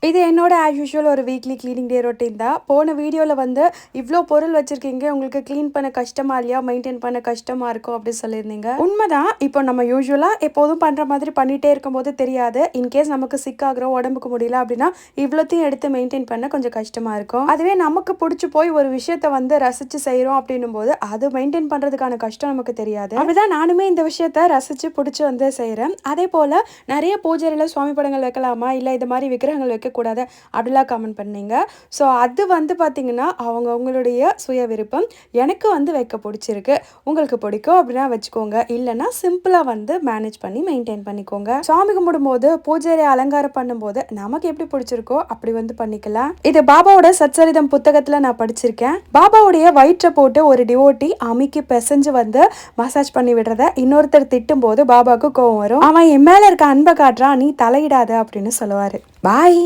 இது என்னோட as usual ஒரு வீக்லி க்ளீனிங் டே ரொட்டீன் தான். போன வீடியோவில் வந்து இவ்வளோ பொருள் வச்சுருக்கீங்க, உங்களுக்கு க்ளீன் பண்ண கஷ்டமா இல்லையா, மெயின்டைன் பண்ண கஷ்டமாக இருக்கும் அப்படின்னு சொல்லியிருந்தீங்க. உண்மைதான். இப்போ நம்ம யூஸ்வலாக எப்போதும் பண்ணுற மாதிரி பண்ணிகிட்டே இருக்கும்போது தெரியாது. இன்கேஸ் நமக்கு சிக் ஆகிறோம், உடம்புக்கு முடியல அப்படின்னா இவ்வளோத்தையும் எடுத்து மெயின்டைன் பண்ண கொஞ்சம் கஷ்டமாக இருக்கும். அதுவே நமக்கு பிடிச்சி போய் ஒரு விஷயத்தை வந்து ரசித்து செய்கிறோம் அப்படின்னும் போது அது மெயின்டைன் பண்ணுறதுக்கான கஷ்டம் நமக்கு தெரியாது. அப்படிதான் நானுமே இந்த விஷயத்த ரசித்து பிடிச்சி வந்து செய்கிறேன். அதே போல் நிறைய பூஜையில் சுவாமி படங்கள் வைக்கலாமா, இல்லை இது மாதிரி விக்கிரகங்கள் வைக்க கூடாது அப்படிலாம் கமெண்ட் பண்ணீங்க. ஸோ அது வந்து பார்த்தீங்கன்னா அவங்களுடைய சுய விருப்பம். எனக்கு வந்து வைக்க பிடிச்சிருக்கு, உங்களுக்கு பிடிக்கும் அப்படின்னா வச்சுக்கோங்க, இல்லைன்னா சிம்பிளாக வந்து மேனேஜ் பண்ணி மெயின்டைன் பண்ணிக்கோங்க. சாமி கும்பிடும்போது பூஜையை அலங்காரம் பண்ணும்போது நமக்கு எப்படி பிடிச்சிருக்கோ அப்படி வந்து பண்ணிக்கலாம். இது பாபாவோட சச்சரிதம் புத்தகத்தில் நான் படிச்சிருக்கேன். பாபாவுடைய வயிற்றை போட்டு ஒரு டிவோட்டி அமிக்கி பிசைஞ்சு வந்து மசாஜ் பண்ணி விடுறத இன்னொருத்தர் திட்டும் போது பாபாவுக்கு கோவம் வரும். அவன் என் மேல இருக்க அன்பை காட்டுறான், நீ தலையிடாத அப்படின்னு சொல்லுவாரு. பாய்.